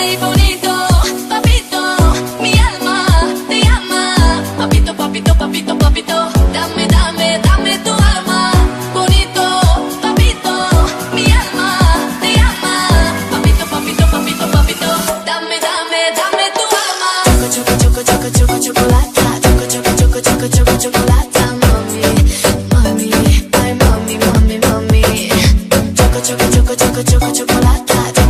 Bonito, papito, mi alma te llama. Papito, papito, papito, papito, dame, dame, dame tu alma. Bonito, papito, mi alma te llama. Papito, papito, papito, papito, dame, dame, dame tu alma. Choco, choco, choco, choco, chocolata. Choco, choco, choco, choco, choco, chocolata. Mami, mami, ay mami, mami, mami. Choco, choco, choco, choco, choco, chocolata.